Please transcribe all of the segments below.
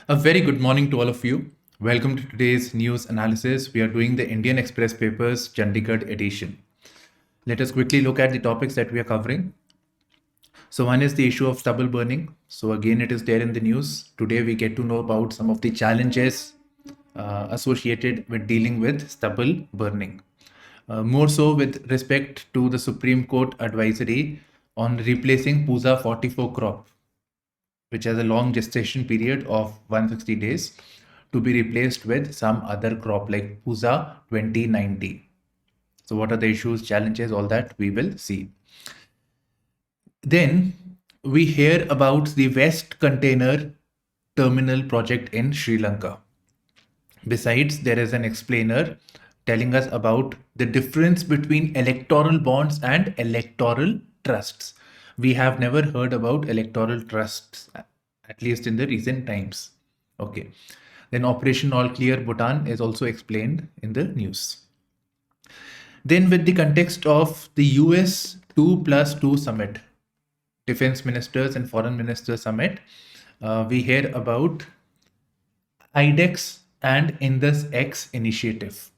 A very good morning to all of you. Welcome to today's news analysis. We are doing the Indian Express Papers Chandigarh edition. Let us quickly look at the topics that we are covering. So, one is the issue of stubble burning. So, again, it is there in the news. Today, we get to know about some of the challenges associated with dealing with stubble burning. More so with respect to the Supreme Court advisory on replacing Puja 44 crop, which has a long gestation period of 160 days, to be replaced with some other crop like Puja 2090. So, what are the issues, challenges, all that we will see. Then we hear about the West Container Terminal project in Sri Lanka. Besides, there is an explainer telling us about the difference between electoral bonds and electoral trusts. We have never heard about electoral trusts, at least in the recent times. Okay. Then Operation All Clear Bhutan is also explained in the news. Then, with the context of the US 2+2 summit, defense ministers and foreign ministers summit, we hear about IDEX and Indus X initiative.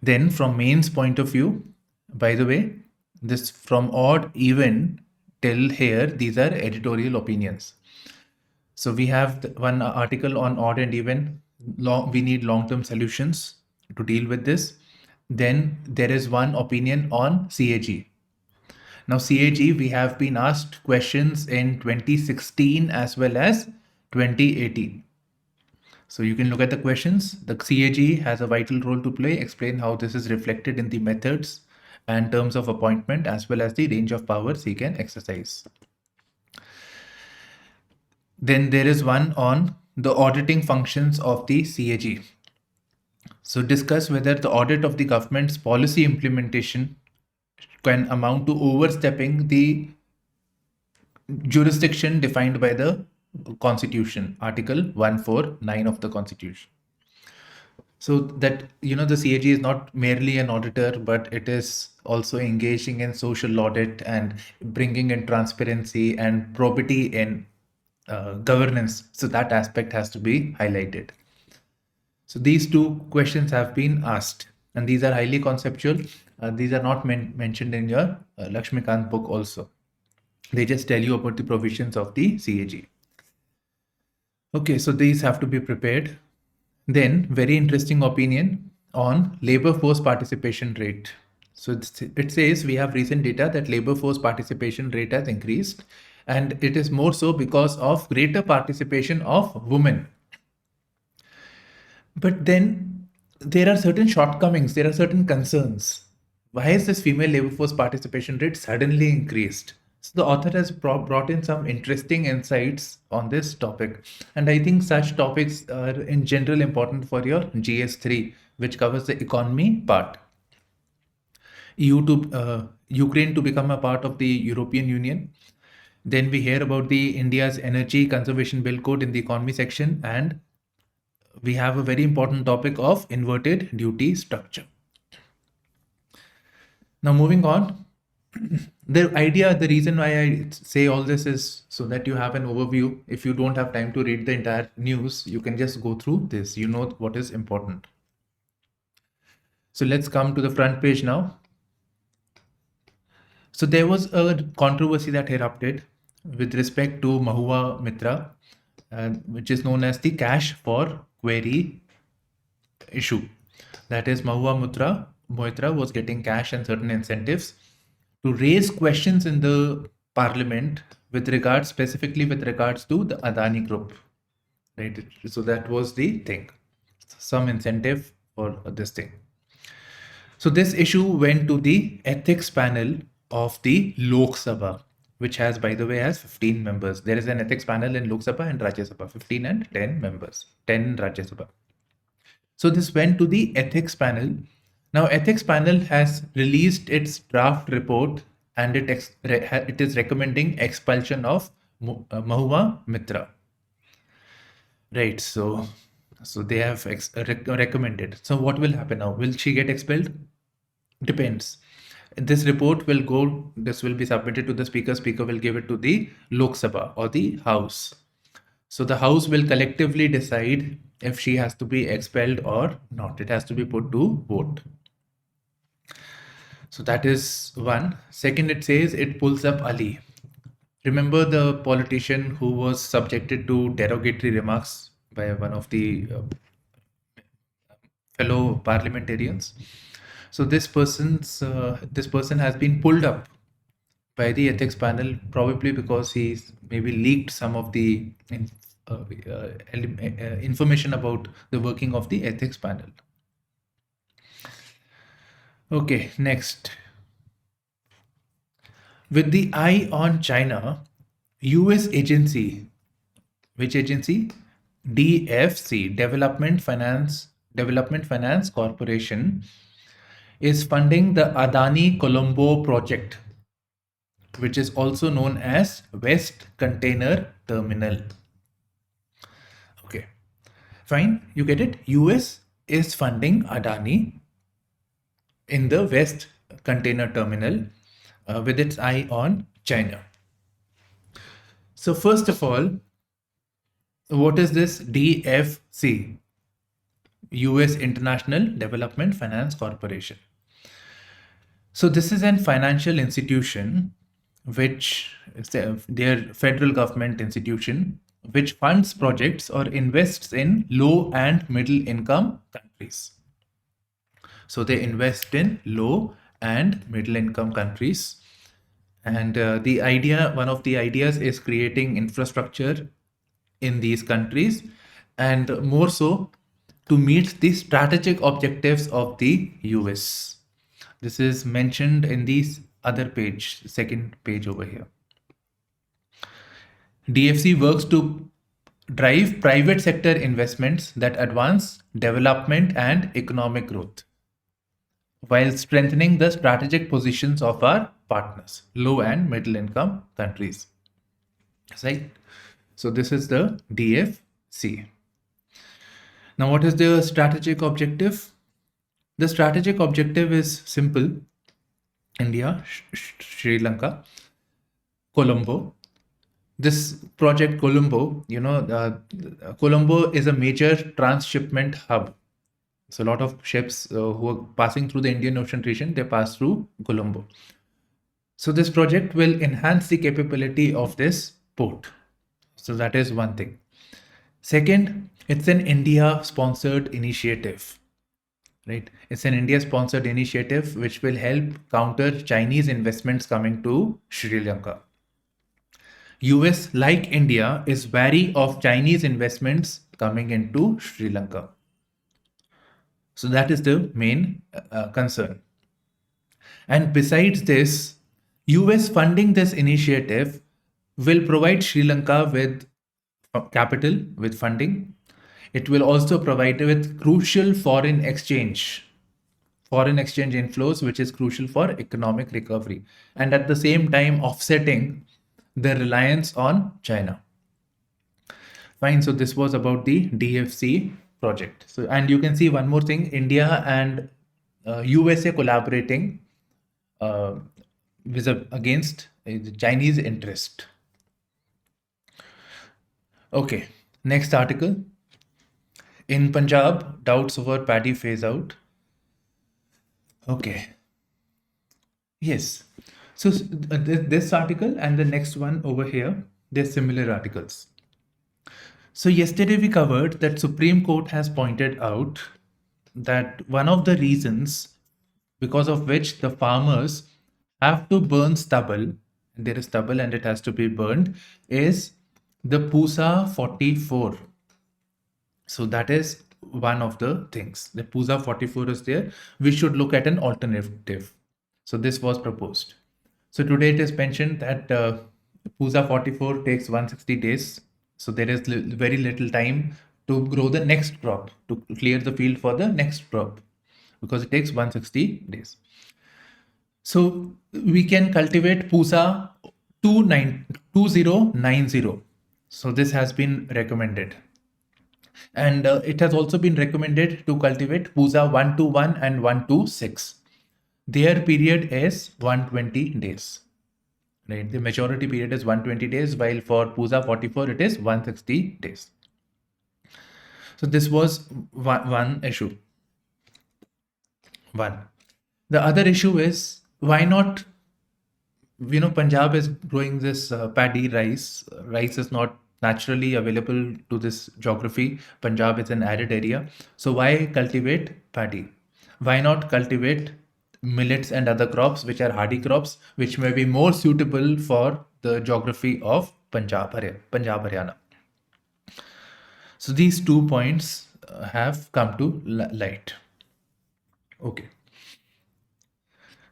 Then, from Main's point of view, by the way, this from odd, even till here, these are editorial opinions. So we have one article on odd and even. We need long-term solutions to deal with this. Then there is one opinion on CAG. Now, CAG, we have been asked questions in 2016 as well as 2018. So you can look at the questions. The CAG has a vital role to play. Explain how this is reflected in the methods and terms of appointment as well as the range of powers he can exercise. Then there is one on the auditing functions of the CAG. So discuss whether the audit of the government's policy implementation can amount to overstepping the jurisdiction defined by the Constitution, Article 149 of the Constitution. So that, the CAG is not merely an auditor, but it is also engaging in social audit and bringing in transparency and probity in governance. So that aspect has to be highlighted. So these two questions have been asked, and these are highly conceptual. These are not mentioned in your Lakshmikant book also. They just tell you about the provisions of the CAG. Okay, so these have to be prepared. Then, very interesting opinion on labor force participation rate. So it says we have recent data that labor force participation rate has increased, and it is more so because of greater participation of women. But then there are certain shortcomings, there are certain concerns. Why is this female labor force participation rate suddenly increased? So the author has brought in some interesting insights on this topic. And I think such topics are in general important for your GS3, which covers the economy part. Ukraine to become a part of the European Union. Then we hear about the India's Energy Conservation Bill Code in the economy section, and we have a very important topic of inverted duty structure. Now, moving on, the reason why I say all this is so that you have an overview. If you don't have time to read the entire news, you can just go through this. You know what is important. So let's come to the front page now. So there was a controversy that erupted with respect to Mahua Mitra, which is known as the cash for query issue. That is, Mahua Moitra was getting cash and certain incentives to raise questions in the parliament specifically with regards to the Adani group. Right? So that was the thing. Some incentive for this thing. So this issue went to the ethics panel of the Lok Sabha, which has, by the way, has 15 members. There is an ethics panel in Lok Sabha and Rajya Sabha, 15 and 10 members, 10 in Rajya Sabha. So this went to the ethics panel. Now, ethics panel has released its draft report, and it is recommending expulsion of Mahua Mitra. Right. So they have recommended. So what will happen now? Will she get expelled? Depends. This report will be submitted to the speaker. Speaker will give it to the Lok Sabha or the House. So the House will collectively decide if she has to be expelled or not. It has to be put to vote. So that is one. Second, it says it pulls up Ali. Remember the politician who was subjected to derogatory remarks by one of the fellow parliamentarians? So this person has been pulled up by the ethics panel, probably because he's maybe leaked some of the information about the working of the ethics panel. Okay, next. With the eye on China, US agency, which agency? DFC, Development Finance Corporation, is funding the Adani Colombo project, which is also known as West Container Terminal. Okay, fine, you get it. US is funding Adani in the West Container Terminal with its eye on China. So first of all, what is this DFC? US International Development Finance Corporation. So this is an financial institution which is their federal government institution which funds projects or invests in low and middle income countries. So they invest in low and middle income countries. And one of the ideas is creating infrastructure in these countries, and more so to meet the strategic objectives of the US. This is mentioned in this other page, second page over here. DFC works to drive private sector investments that advance development and economic growth, while strengthening the strategic positions of our partners, low and middle income countries. Right? So this is the DFC. Now, what is the strategic objective? The strategic objective is simple: India, Sri Lanka, Colombo. This project Colombo, Colombo is a major transshipment hub. So a lot of ships who are passing through the Indian Ocean region, they pass through Colombo. So this project will enhance the capability of this port. So that is one thing. Second, it's an India-sponsored initiative, right? It's an India-sponsored initiative which will help counter Chinese investments coming to Sri Lanka. US, like India, is wary of Chinese investments coming into Sri Lanka. So that is the main concern. And besides this, US funding this initiative will provide Sri Lanka with capital, with funding. It will also provide with crucial foreign exchange inflows, which is crucial for economic recovery, and at the same time offsetting the reliance on China. Fine. So this was about the DFC project. So, and you can see one more thing: India and USA collaborating against the Chinese interest. Okay, next article. In Punjab, doubts over paddy phase out. Okay. Yes. So this article and the next one over here, they're similar articles. So yesterday we covered that Supreme Court has pointed out that one of the reasons because of which the farmers have to burn stubble, there is stubble and it has to be burned, is the PUSA 44. So that is one of the things. The PUSA 44 is there. We should look at an alternative. So this was proposed. So today it is mentioned that PUSA 44 takes 160 days. So there is very little time to grow the next crop, to clear the field for the next crop, because it takes 160 days. So we can cultivate PUSA 2090. So this has been recommended. And it has also been recommended to cultivate PUSA 121 and 126. Their period is 120 days. right? The maturity period is 120 days, while for PUSA 44 it is 160 days. So this was one issue. One. The other issue is, why not, Punjab is growing this paddy rice. Rice is not naturally available to this geography. Punjab is an arid area. So why cultivate paddy? Why not cultivate millets and other crops, which are hardy crops, which may be more suitable for the geography of Punjab, Haryana. So these 2 points have come to light. Okay.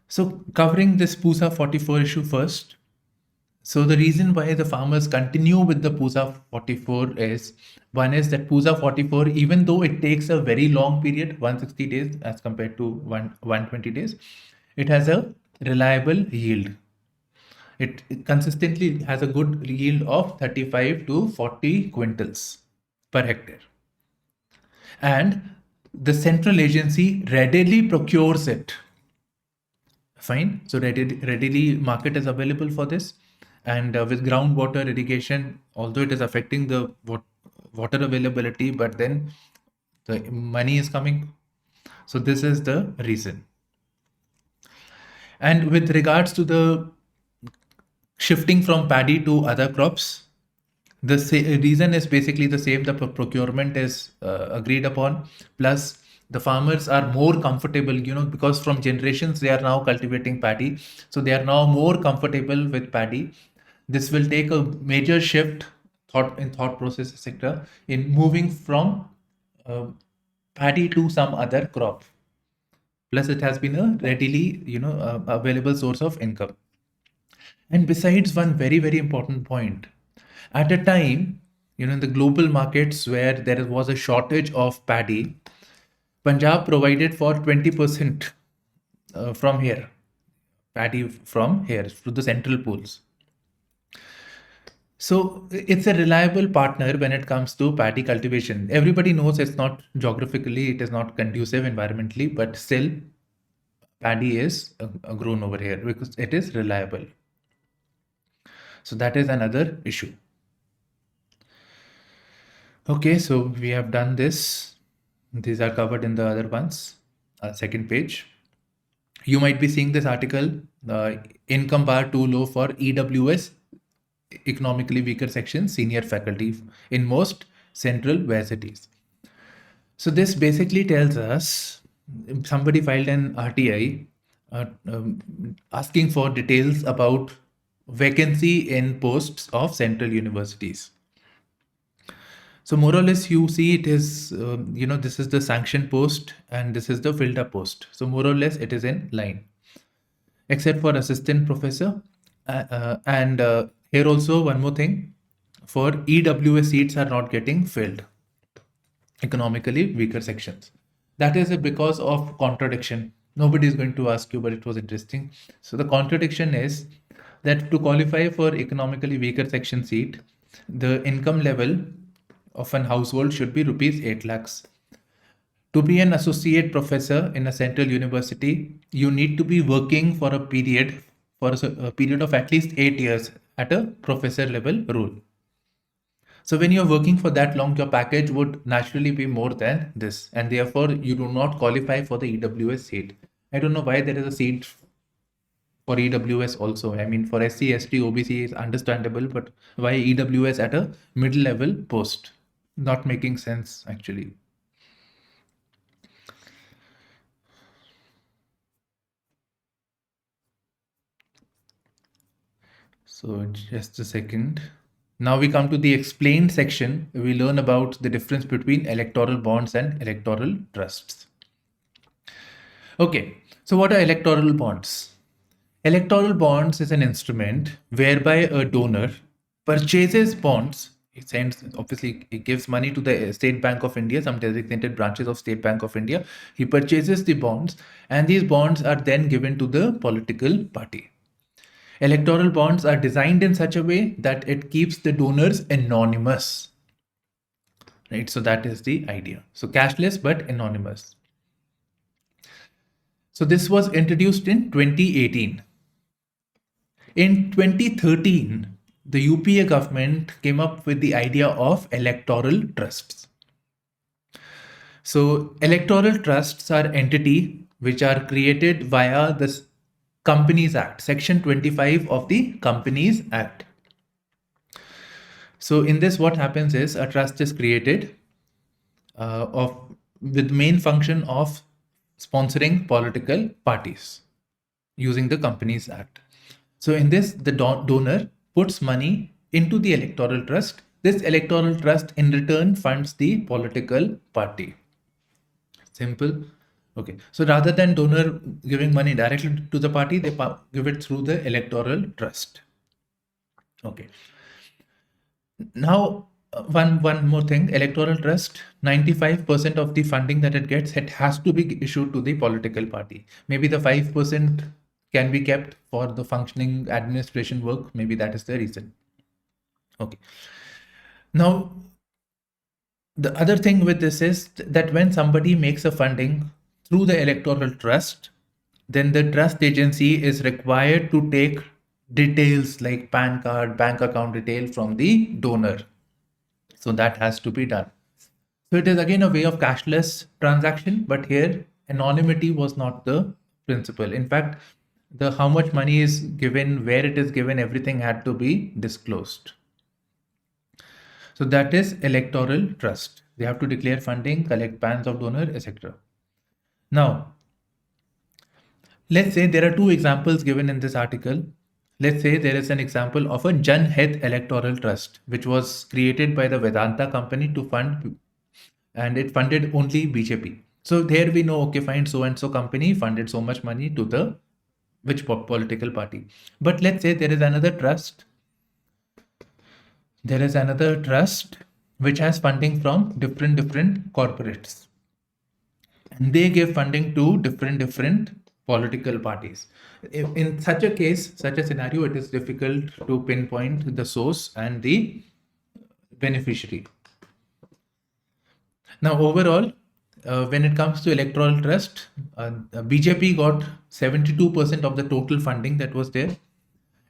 So covering this PUSA 44 issue first. So the reason why the farmers continue with the PUSA 44 is, one is that PUSA 44, even though it takes a very long period, 160 days as compared to 120 days, it has a reliable yield. It consistently has a good yield of 35 to 40 quintals per hectare. And the central agency readily procures it. Fine. So readily market is available for this. And with groundwater irrigation, although it is affecting the water availability, but then the money is coming. So this is the reason. And with regards to the shifting from paddy to other crops, the reason is basically the same. The procurement is agreed upon, plus the farmers are more comfortable, because from generations they are now cultivating paddy, so they are now more comfortable with paddy. This will take a major shift thought process, etc., in moving from paddy to some other crop. Plus it has been a readily available source of income. And besides, one very, very important point, at a time, in the global markets where there was a shortage of paddy, Punjab provided for 20% from here, paddy from here to the central pools. So it's a reliable partner when it comes to paddy cultivation. Everybody knows it's not geographically, it is not conducive environmentally, but still paddy is grown over here because it is reliable. So that is another issue. Okay, so we have done this. These are covered in the other ones. Second page. You might be seeing this article, income bar too low for EWS, economically weaker section, senior faculty in most central varsities. So this basically tells us somebody filed an RTI asking for details about vacancy in posts of central universities. So more or less you see it is, this is the sanction post and this is the filled up post. So more or less it is in line, except for assistant professor. And here also one more thing, for EWS seats are not getting filled, economically weaker sections. That is because of contradiction. Nobody is going to ask you, but it was interesting. So the contradiction is that to qualify for economically weaker section seat, the income level of an household should be rupees 8 lakhs. To be an associate professor in a central university, you need to be working for a period of at least 8 years at a professor level role. So when you're working for that long, your package would naturally be more than this, and therefore you do not qualify for the EWS seat. I don't know why there is a seat for EWS also. I mean, for SC, ST, OBC is understandable, but why EWS at a middle level post? Not making sense actually. So just a second. Now we come to the explained section. We learn about the difference between electoral bonds and electoral trusts. Okay, so what are electoral bonds? Electoral bonds is an instrument whereby a donor purchases bonds. Obviously, it gives money to the State Bank of India, some designated branches of State Bank of India. He purchases the bonds, and these bonds are then given to the political party. Electoral bonds are designed in such a way that it keeps the donors anonymous. Right? So that is the idea. So cashless but anonymous. So this was introduced in 2018. In 2013, the UPA government came up with the idea of electoral trusts. So electoral trusts are entity which are created via the Companies Act, Section 25 of the Companies Act. So in this, what happens is a trust is created with main function of sponsoring political parties using the Companies Act. So in this, the donor puts money into the electoral trust. This electoral trust in return funds the political party. Simple. Okay. So rather than donor giving money directly to the party, they give it through the electoral trust. Okay. Now, one more thing, electoral trust, 95% of the funding that it gets, it has to be issued to the political party. Maybe the 5% can be kept for the functioning administration work. Maybe that is the reason. Okay. Now, the other thing with this is that when somebody makes a funding through the electoral trust, then the trust agency is required to take details like PAN card, bank account detail from the donor. So that has to be done. So it is again a way of cashless transaction, but here anonymity was not the principle. In fact, the how much money is given, where it is given, everything had to be disclosed. So that is electoral trust. They have to declare funding, collect PANs of donor, etc. Now, let's say there are two examples given in this article. Let's say there is an example of a Jan Hit Electoral Trust, which was created by the Vedanta company to fund, and it funded only BJP. So there we know, okay, fine, so and so company funded so much money to the which political party. But let's say there is another trust. There is another trust which has funding from different corporates, and they give funding to different political parties. In such a case, such a scenario, it is difficult to pinpoint the source and the beneficiary. Now, overall, when it comes to electoral trust, BJP got 72% of the total funding that was there.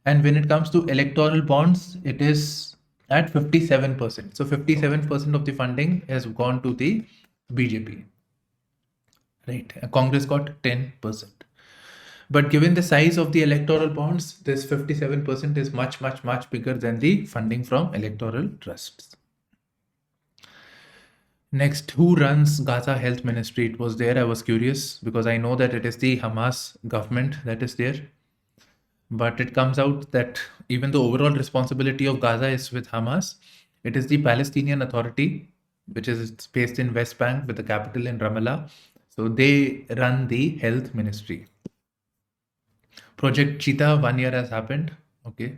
And when it comes to electoral bonds, it is at 57%. So 57% of the funding has gone to the BJP. Right. Congress got 10%. But given the size of the electoral bonds, this 57% is much bigger than the funding from electoral trusts. Next, who runs Gaza Health Ministry? It was there. I was curious because I know that it is the Hamas government that is there. But it comes out that even the overall responsibility of Gaza is with Hamas, it is the Palestinian Authority, which is based in West Bank with the capital in Ramallah. So they run the health ministry. Project Cheetah, 1 year has happened. Okay.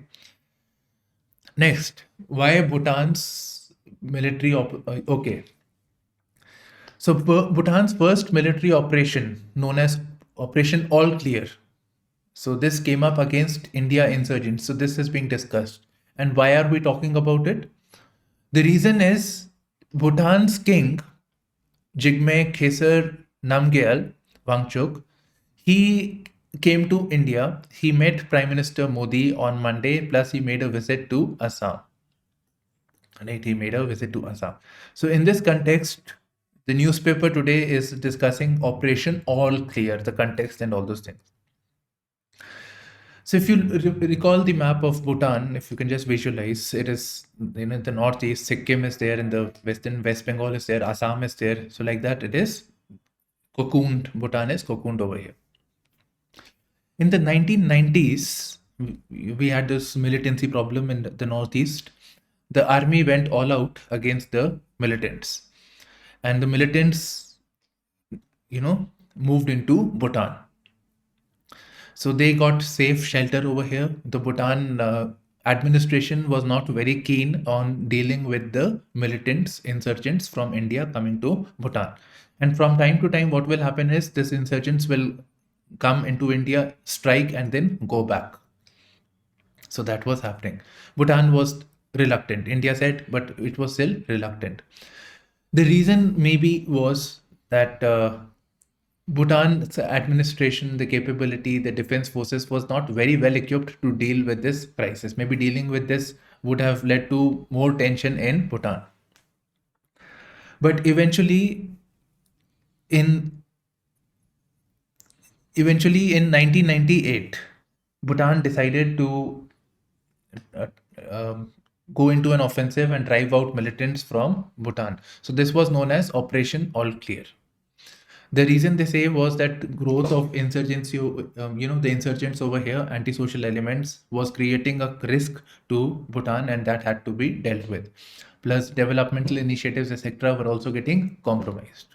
Next, why Bhutan's military okay. So Bhutan's first military operation, known as Operation All Clear. So this came up against India insurgents. So this is being discussed. And why are we talking about it? The reason is Bhutan's king, Jigme Khesar Namgyal Wangchuk, he came to India. He met Prime Minister Modi on Monday, plus he made a visit to Assam. Right, he made a visit to Assam. So in this context, the newspaper today is discussing Operation All Clear, the context and all those things. So if you recall the map of Bhutan, if you can just visualize, it is in the northeast, Sikkim is there, in the western West Bengal is there, Assam is there. So like that, it is cocooned. Bhutan is cocooned over here. In the 1990s, we had this militancy problem in the northeast. The army went all out against the militants, and the militants, moved into Bhutan. So they got safe shelter over here. The Bhutan administration was not very keen on dealing with the militants, insurgents from India coming to Bhutan. And from time to time, what will happen is these insurgents will come into India, strike, and then go back. So that was happening. Bhutan was reluctant. India said, but it was still reluctant. The reason maybe was that Bhutan's administration, the capability, the defense forces was not very well equipped to deal with this crisis. Maybe dealing with this would have led to more tension in Bhutan. But in in 1998, Bhutan decided to uh, um, go into an offensive and drive out militants from Bhutan. So this was known as Operation All Clear. The reason they say was that growth of insurgency, the insurgents over here, antisocial elements, was creating a risk to Bhutan, and that had to be dealt with. Plus, developmental initiatives, etc., were also getting compromised.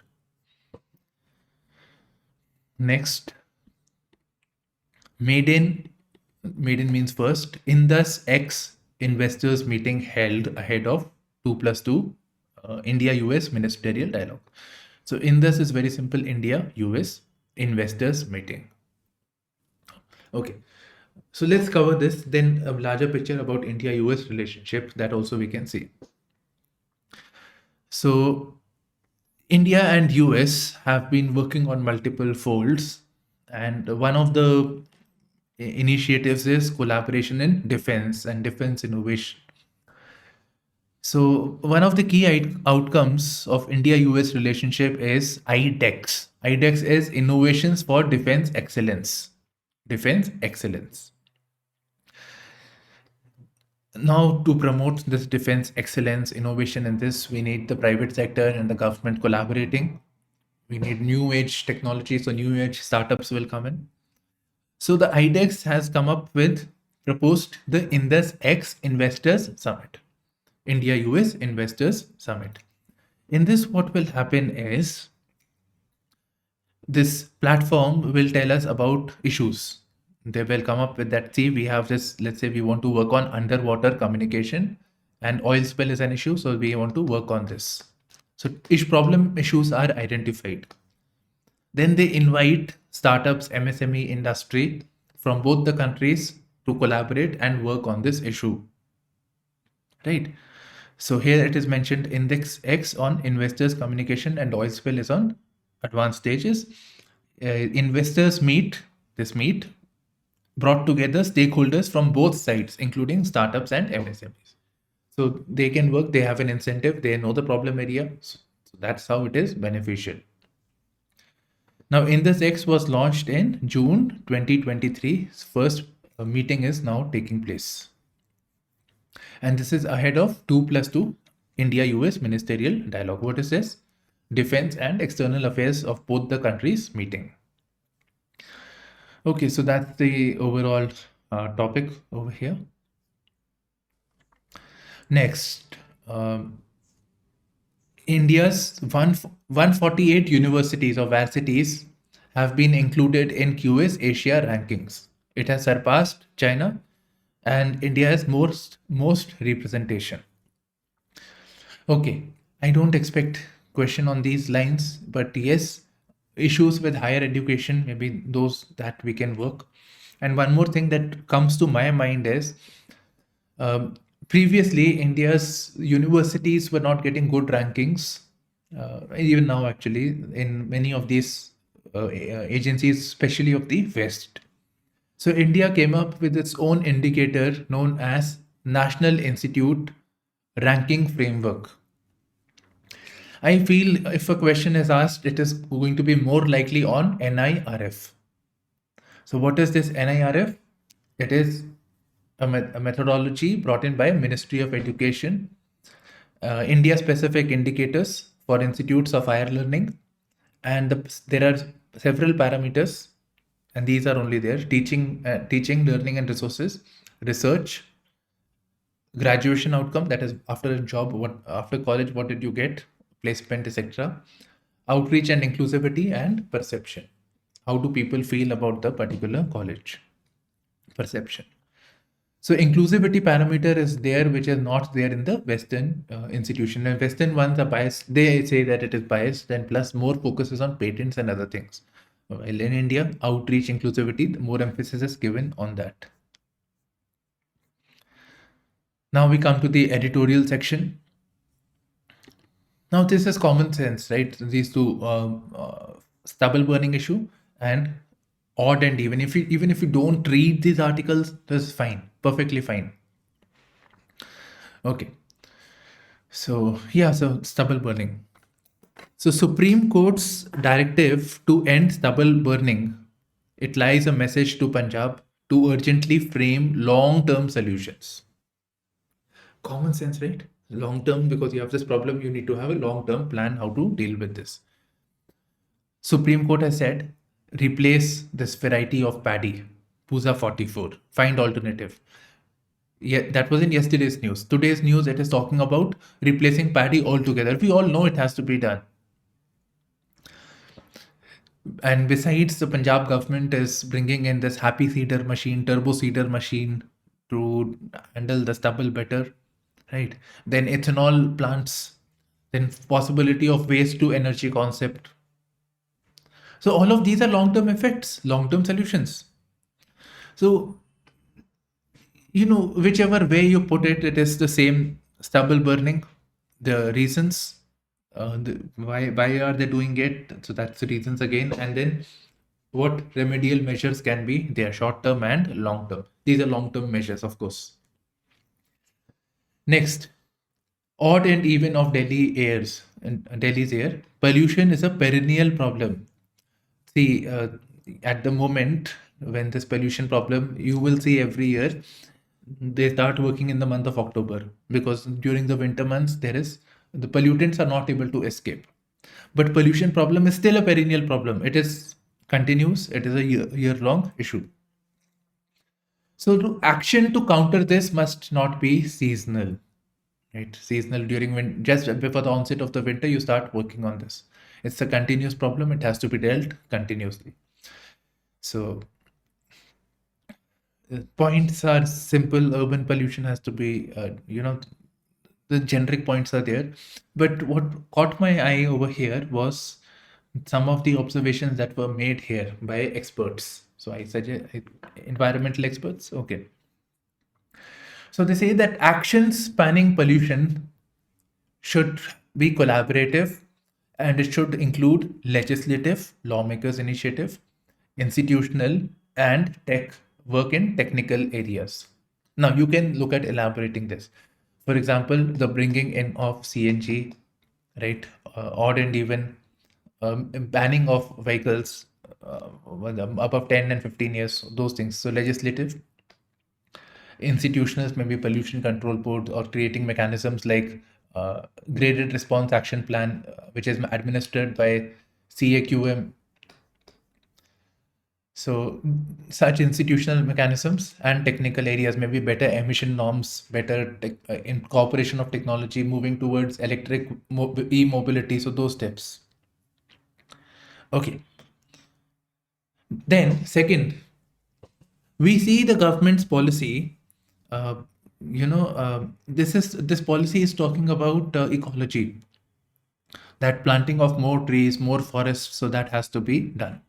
Next, Maiden means first. In this X investors meeting held ahead of 2+2 India-US ministerial dialogue. So in this is very simple, India-US investors meeting. Okay, so let's cover this. Then a larger picture about India-US relationship that also we can see. So India and US have been working on multiple folds, and one of the initiatives is collaboration in defense and defense innovation. So one of the key outcomes of India-US relationship is IDEX. IDEX is Innovations for Defense Excellence. Defense Excellence. Now, to promote this defense excellence, innovation in this, we need the private sector and the government collaborating. We need new age technology, so new age startups will come in. So the IDEX has come up with, proposed the Indus X Investors Summit, India-US Investors Summit. In this, what will happen is, this platform will tell us about issues. They will come up with that. See, we have this, let's say we want to work on underwater communication and oil spill is an issue. So we want to work on this. So issues are identified. Then they invite startups, MSME industry from both the countries to collaborate and work on this issue. Right. So here it is mentioned Index X on investors communication and oil spill is on advanced stages. Investors meet brought together stakeholders from both sides, including startups and MSMEs. So they can work, they have an incentive, they know the problem area. So that's how it is beneficial. Now, Indus X was launched in June 2023. First meeting is now taking place. And this is ahead of 2+2 India-US ministerial dialogue. What is this? Defense and external affairs of both the countries meeting. Okay, so that's the overall topic over here. Next, India's 148 universities or varsities have been included in QS Asia rankings. It has surpassed China, and India has most representation. Okay, I don't expect question on these lines, but yes, issues with higher education, maybe those that we can work. And one more thing that comes to my mind is, previously India's universities were not getting good rankings. Even now, actually, in many of these agencies, especially of the West. So India came up with its own indicator known as National Institute Ranking Framework. I feel if a question is asked, it is going to be more likely on NIRF. So what is this NIRF? It is a methodology brought in by Ministry of Education, India-specific indicators for institutes of higher learning, and there are several parameters, and these are only there: teaching, learning and resources, research, graduation outcome, that is after a job, after college, what did you get, placement, etc., outreach and inclusivity, and perception. How do people feel about the particular college? Perception. So inclusivity parameter is there, which is not there in the Western institution. And Western ones are biased. They say that it is biased, and plus more focuses on patents and other things. While in India, outreach, inclusivity, more emphasis is given on that. Now we come to the editorial section. Now this is common sense, right? These two stubble burning issue, and odd and even. Even if you don't read these articles, that's fine, perfectly fine. Okay. So yeah, so stubble burning. So Supreme Court's directive to end stubble burning, it lies a message to Punjab to urgently frame long-term solutions. Common sense, right? Long-term, because you have this problem, you need to have a long-term plan how to deal with this. Supreme Court has said, replace this variety of paddy, Pusa 44, find alternative. Yeah, that was in yesterday's news. Today's news, it is talking about replacing paddy altogether. We all know it has to be done. And besides, the Punjab government is bringing in this happy seeder machine, turbo seeder machine to handle the stubble better, right? Then ethanol plants, then possibility of waste to energy concept. So all of these are long-term effects, long-term solutions. So, whichever way you put it, it is the same stubble burning. The reasons, why are they doing it? So that's the reasons again. And then what remedial measures can be? They are short term and long term. These are long term measures, of course. Next, odd and even of Delhi's air. Pollution is a perennial problem. See, at the moment, when this pollution problem, you will see every year they start working in the month of October, because during the winter months the pollutants are not able to escape. But pollution problem is still a perennial problem. It is continuous. It is a year long issue. So action to counter this must not be seasonal, right? Seasonal during just before the onset of the winter, you start working on this. It's a continuous problem. It has to be dealt continuously. So points are simple. Urban pollution has to be, the generic points are there. But what caught my eye over here was some of the observations that were made here by experts. So I suggest environmental experts. Okay. So they say that actions spanning pollution should be collaborative, and it should include legislative, lawmakers' initiative, institutional, and tech work in technical areas. Now you can look at elaborating this. For example, the bringing in of CNG, right? Odd and even, banning of vehicles above 10 and 15 years, those things. So legislative, institutional, maybe pollution control board, or creating mechanisms like graded response action plan, which is administered by CAQM. So such institutional mechanisms and technical areas, maybe better emission norms, better incorporation of technology, moving towards electric e-mobility. So those steps. Okay. Then second, we see the government's policy. This policy is talking about ecology, that planting of more trees, more forests. So that has to be done.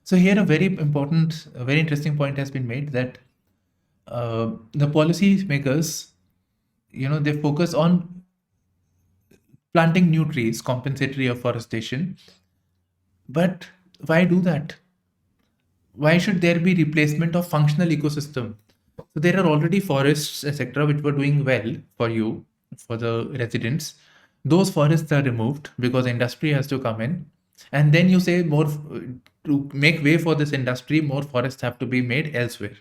So here a very important, a very interesting point has been made, that the policy makers, they focus on planting new trees, compensatory afforestation. But why do that? Why should there be replacement of functional ecosystem? So there are already forests, etc., which were doing well for you, for the residents. Those forests are removed because industry has to come in, and then you say more to make way for this industry, more forests have to be made elsewhere.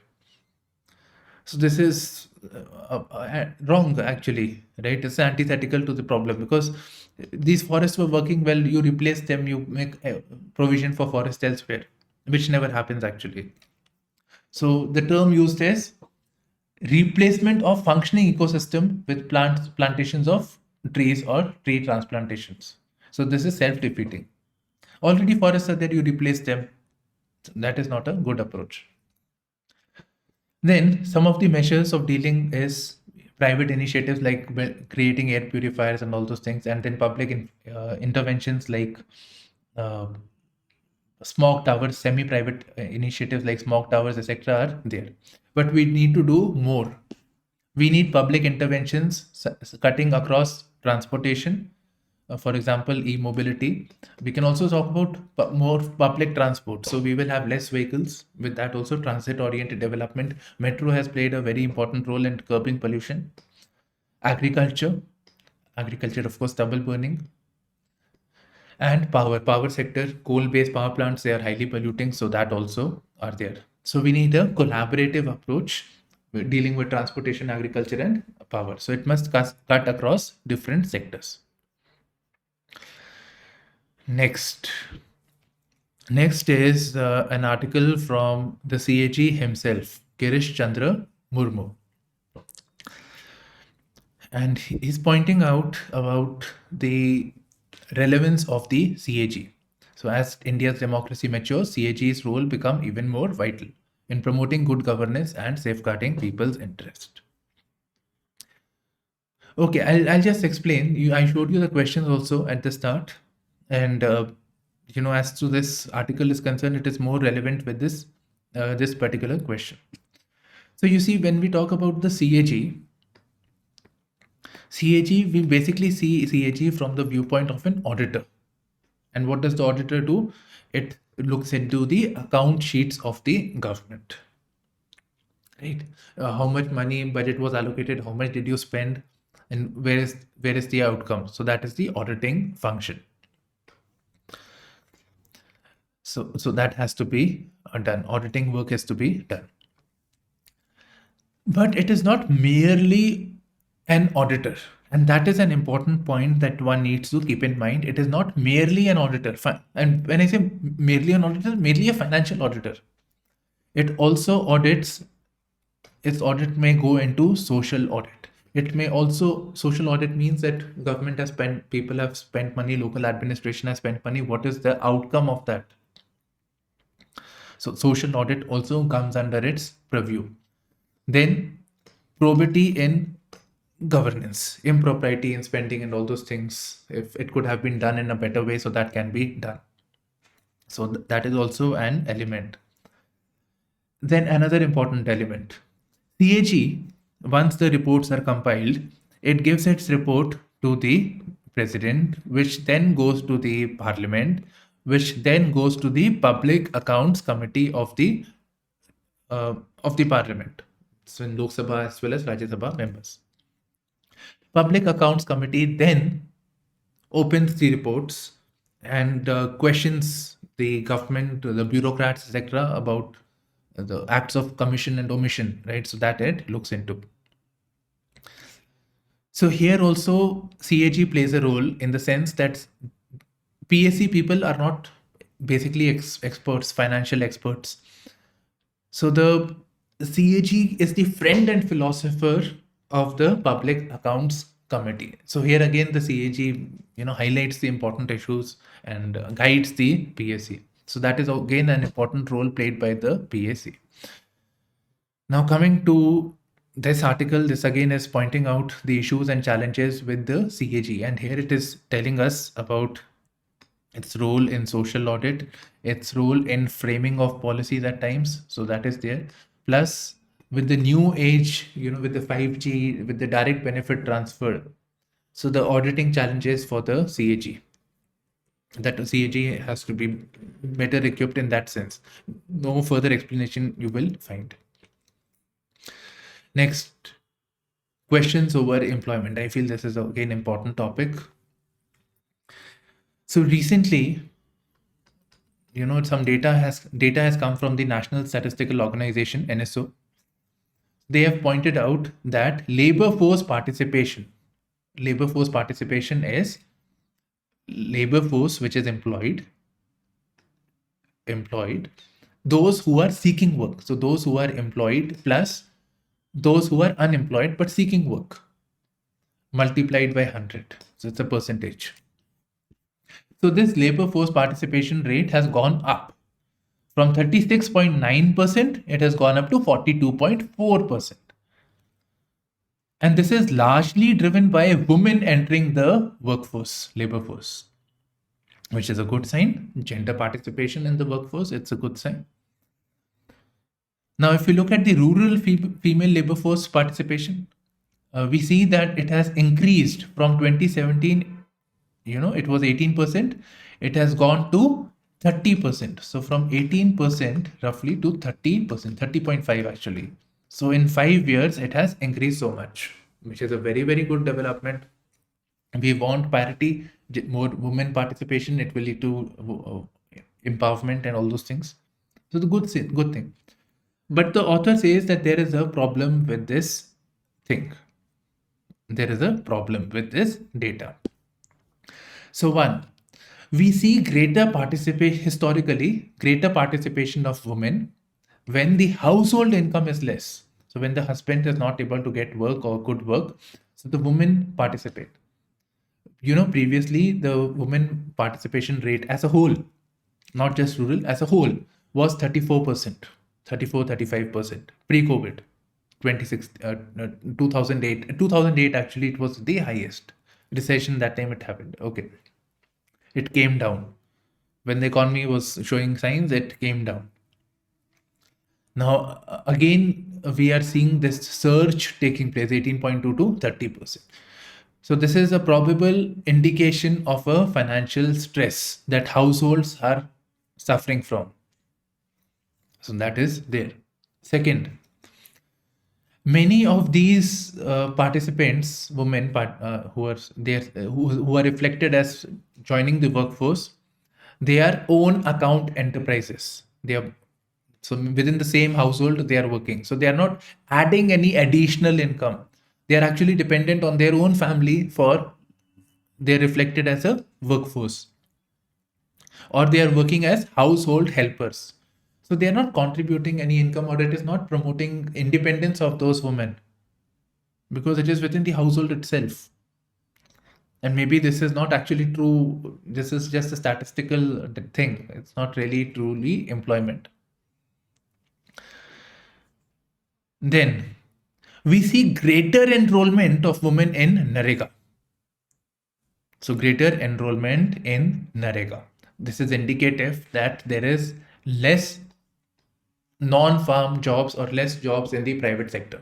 So this is wrong, actually, right? It's antithetical to the problem, because these forests were working well. You replace them, you make a provision for forest elsewhere, which never happens actually. So the term used is replacement of functioning ecosystem with plantations of trees or tree transplantations. So this is self-defeating. Already forests are there, you replace them. That is not a good approach. Then some of the measures of dealing is private initiatives like creating air purifiers and all those things, and then public interventions like smog towers, semi-private initiatives like smog towers, etc. are there. But we need to do more. We need public interventions cutting across transportation, For example, e-mobility. We can also talk about more public transport. So we will have less vehicles. With that also transit-oriented development. Metro has played a very important role in curbing pollution. Agriculture. Agriculture, of course, stubble burning. And power sector, coal-based power plants, they are highly polluting. So that also are there. So we need a collaborative approach dealing with transportation, agriculture, and power. So it must cut across different sectors. Next is an article from the CAG himself, Girish Chandra Murmu. And he's pointing out about the relevance of the CAG. So as India's democracy matures, CAG's role become even more vital in promoting good governance and safeguarding people's interest. Okay, I'll just explain. I showed you the questions also at the start. And as to this article is concerned, it is more relevant with this particular question. So you see, when we talk about the CAG, we basically see CAG from the viewpoint of an auditor. And what does the auditor do? It looks into the account sheets of the government. Right? How much money budget was allocated, how much did you spend, and where is the outcome? So that is the auditing function. So that has to be done. Auditing work has to be done. But it is not merely an auditor. And that is an important point that one needs to keep in mind. It is not merely an auditor. And when I say merely an auditor, merely a financial auditor. It also audits, its audit may go into social audit. It may also, social audit means that government has spent, people have spent money, local administration has spent money. What is the outcome of that? So social audit also comes under its purview. Then probity in governance, impropriety in spending and all those things. If it could have been done in a better way, so that can be done. So that is also an element. Then another important element. CAG, once the reports are compiled, it gives its report to the president, which then goes to the parliament, which then goes to the Public Accounts Committee of the parliament. So in Lok Sabha as well as Rajya Sabha members. Public Accounts Committee then opens the reports and questions the government, the bureaucrats, etc., about the acts of commission and omission, right? So that it looks into. So here also CAG plays a role in the sense that PSC people are not basically experts, financial experts. So the CAG is the friend and philosopher of the Public Accounts Committee. So here again, the CAG, highlights the important issues and guides the PSC. So that is again an important role played by the PSC. Now coming to this article, this again is pointing out the issues and challenges with the CAG, and here it is telling us about its role in social audit, its role in framing of policies at times. So that is there. Plus, with the new age, with the 5G, with the direct benefit transfer, so the auditing challenges for the CAG. That the CAG has to be better equipped in that sense. No further explanation you will find. Next, questions over employment. I feel this is again important topic. So recently, some data has come from the National Statistical Organization, NSO. They have pointed out that labor force participation is labor force which is employed, those who are seeking work. So those who are employed plus those who are unemployed but seeking work, multiplied by 100. So it's a percentage. So this labor force participation rate has gone up. From 36.9%, it has gone up to 42.4%. And this is largely driven by women entering the workforce, labor force, which is a good sign. Gender participation in the workforce, it's a good sign. Now, if we look at the rural female labor force participation, we see that it has increased from 2017 it was 18%. It has gone to 30%. So from 18% roughly to 30%, 30.5 actually. So in 5 years, it has increased so much, which is a very, very good development. We want parity, more women participation. It will lead to empowerment and all those things. So the good thing. But the author says that there is a problem with this thing. There is a problem with this data. So one, we see greater participation historically, greater participation of women when the household income is less. So when the husband is not able to get work or good work, so the women participate. Previously the women participation rate as a whole, not just rural, as a whole, was 34%, 35% pre-COVID. 26 2008 actually it was the highest recession that time it happened. Okay, it came down when the economy was showing signs. It came down. Now again we are seeing this surge taking place, 18.2 to 30%. So this is a probable indication of a financial stress that households are suffering from. So that is there. Second, many of these participants, women who are there, who are reflected as joining the workforce, they are own account enterprises. They are so within the same household they are working. So they are not adding any additional income. They are actually dependent on their own family for. They are reflected as a workforce, or they are working as household helpers. So they are not contributing any income, or it is not promoting independence of those women, because it is within the household itself. And maybe this is not actually true. This is just a statistical thing. It's not really truly employment. Then we see greater enrollment of women in NREGA. So greater enrollment in NREGA. This is indicative that there is less non-farm jobs or less jobs in the private sector.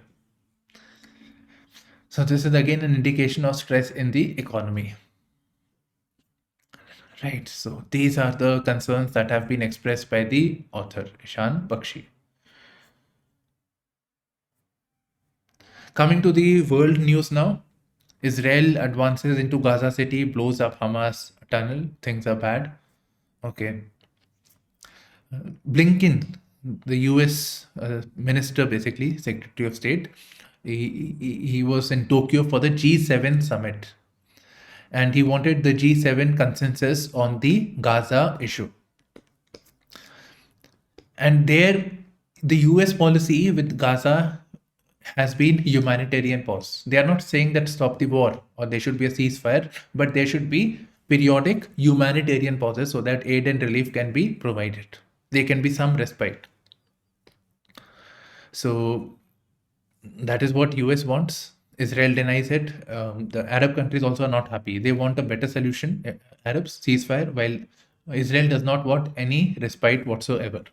So this is again an indication of stress in the economy. Right. So these are the concerns that have been expressed by the author, Ishan Bakshi. Coming to the world news now. Israel advances into Gaza City, blows up Hamas tunnel. Things are bad. Okay. Blinken, the US minister, basically, Secretary of State, he was in Tokyo for the G7 summit. And he wanted the G7 consensus on the Gaza issue. And there, the US policy with Gaza has been humanitarian pause. They are not saying that stop the war or there should be a ceasefire, but there should be periodic humanitarian pauses so that aid and relief can be provided. There can be some respite. So that is what US wants. Israel denies it. The Arab countries also are not happy. They want a better solution, Arabs, ceasefire, while Israel does not want any respite whatsoever.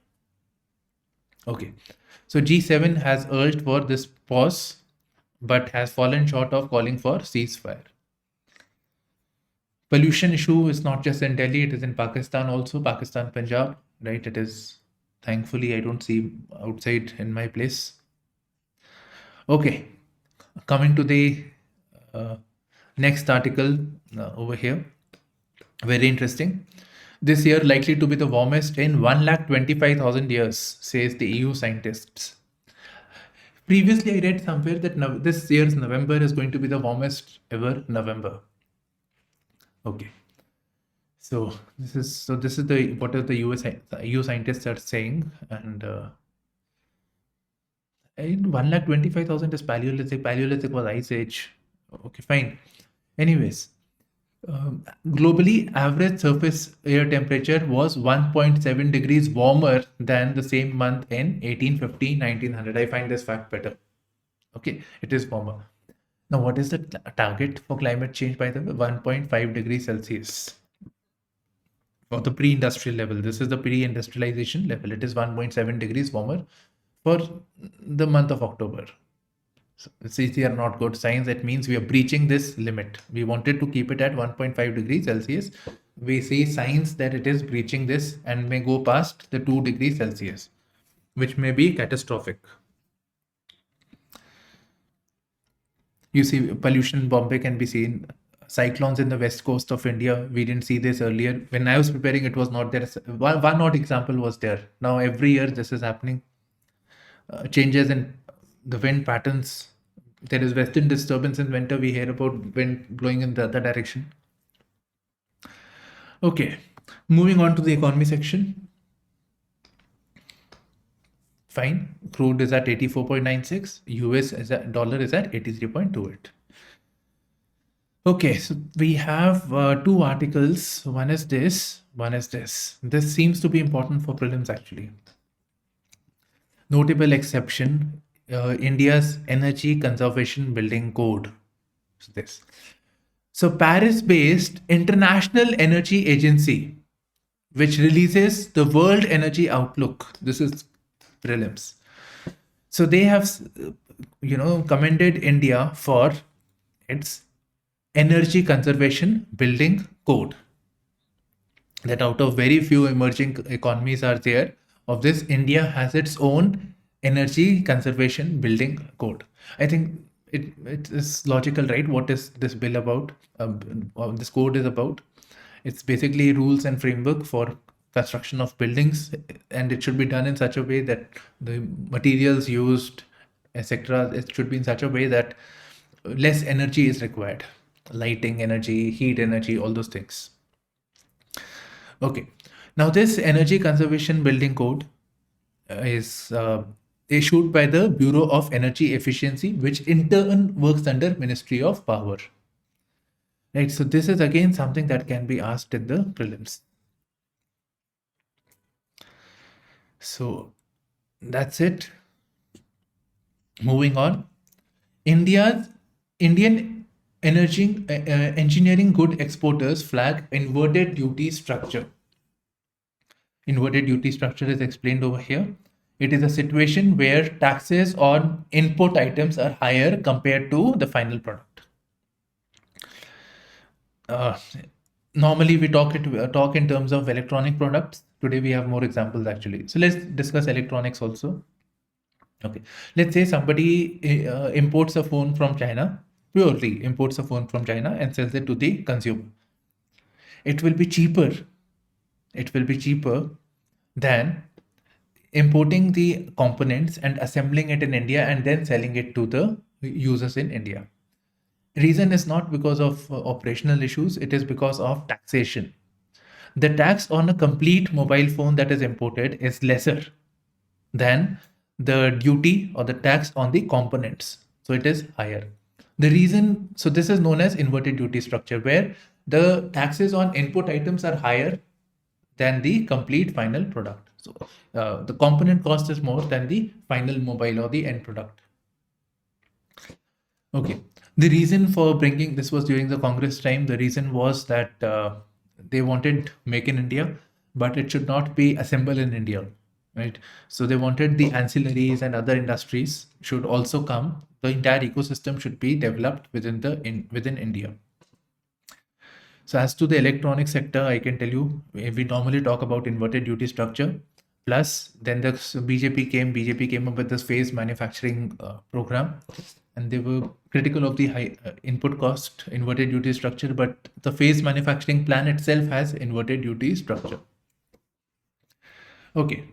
Okay. So G7 has urged for this pause, but has fallen short of calling for ceasefire. Pollution issue is not just in Delhi, it is in Pakistan also, Pakistan, Punjab, right? It is, thankfully, I don't see outside in my place. Okay, coming to the next article over here. Very interesting. This year likely to be the warmest in 125,000 years, says the EU scientists. Previously, I read somewhere that this year's November is going to be the warmest ever November. Okay. So this is the what are the EU scientists are saying, and 125,000 is Paleolithic. Paleolithic was Ice Age. Okay, fine. Anyways, globally, average surface air temperature was 1.7 degrees warmer than the same month in 1850, 1900. I find this fact better. Okay, it is warmer. Now, what is the target for climate change, by the way? 1.5 degrees Celsius. For the pre-industrial level, this is the pre-industrialization level. It is 1.7 degrees warmer for the month of October. So these are not good signs. That means we are breaching this limit. We wanted to keep it at 1.5 degrees Celsius. We see signs that it is breaching this and may go past the 2 degrees Celsius, which may be catastrophic. You see pollution in Bombay can be seen. Cyclones in the west coast of India. We didn't see this earlier. When I was preparing, it was not there. One odd example was there. Now every year this is happening. Changes in the wind patterns. There is western disturbance in winter. We hear about wind blowing in the other direction. Okay, moving on to the economy section. Fine. Crude is at 84.96. US is at, dollar is at 83.28. Okay, so we have two articles. One is this, one is this. This seems to be important for prelims actually. Notable exception, India's Energy Conservation Building Code. So this. So Paris-based International Energy Agency, which releases the World Energy Outlook. This is prelims. So they have, commended India for its Energy Conservation Building Code. That out of very few emerging economies are there, of this, India has its own Energy Conservation Building Code. I think it is logical, right? What is this bill about? This code is about? It's basically rules and framework for construction of buildings, and it should be done in such a way that the materials used, etc., it should be in such a way that less energy is required. Lighting energy, heat energy, all those things. Okay, now this Energy Conservation Building Code is issued by the Bureau of Energy Efficiency, which in turn works under Ministry of Power. Right, so this is again something that can be asked in the prelims. So that's it. Moving on, Indian engineering good exporters flag inverted duty structure. Inverted duty structure is explained over here. It is a situation where taxes on input items are higher compared to the final product. Normally we talk in terms of electronic products. Today we have more examples actually. So let's discuss electronics also. Okay, let's say somebody imports a phone from China, purely imports a phone from China and sells it to the consumer. It will be cheaper. It will be cheaper than importing the components and assembling it in India and then selling it to the users in India. Reason is not because of operational issues, it is because of taxation. The tax on a complete mobile phone that is imported is lesser than the duty or the tax on the components. So it is higher. The reason, so this is known as inverted duty structure, where the taxes on input items are higher than the complete final product. So the component cost is more than the final mobile or the end product. Okay. The reason for bringing this was during the Congress time. The reason was that they wanted make in India, but it should not be assembled in India, right? So they wanted the ancillaries and other industries should also come. The entire ecosystem should be developed within India. So as to the electronic sector, I can tell you, we normally talk about inverted duty structure. Plus, then the BJP came up with this phased manufacturing program, and they were critical of the high input cost inverted duty structure. But the phased manufacturing plan itself has inverted duty structure. Okay,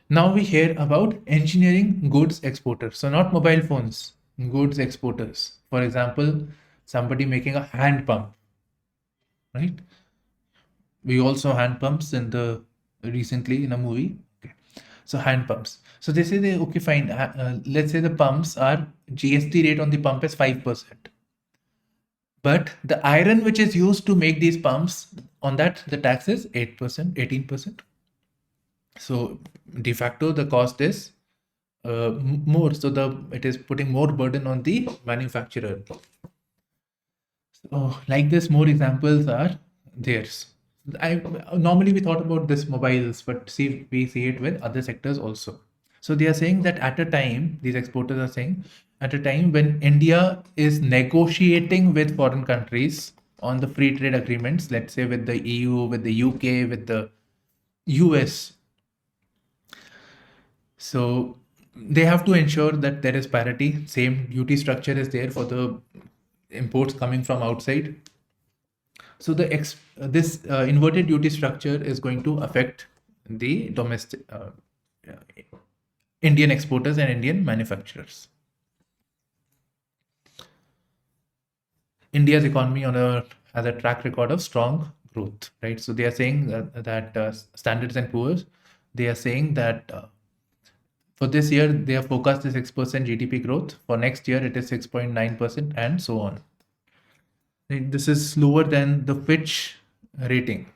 now we hear about engineering goods exporters. So not mobile phones, goods exporters. For example, somebody making a hand pump, right? We also hand pumps recently in a movie. Okay. So hand pumps. So they say okay, fine. Let's say the pumps are GST rate on the pump is 5%. But the iron which is used to make these pumps, on that the tax is 8%, 18%. So de facto the cost is more. So it is putting more burden on the manufacturer. So like this, more examples are theirs. Normally we thought about this mobiles, but we see it with other sectors also. So they are saying that at a time, these exporters are saying, at a time when India is negotiating with foreign countries on the free trade agreements, let's say with the EU, with the UK, with the US. So they have to ensure that there is parity, same duty structure is there for the imports coming from outside. So this inverted duty structure is going to affect the domestic Indian exporters and Indian manufacturers. India's economy has a track record of strong growth, right? So they are saying that Standards and Poor's, they are saying that for this year they have forecast a 6% GDP growth. For next year it is 6.9%, and so on. This is lower than the Fitch rating.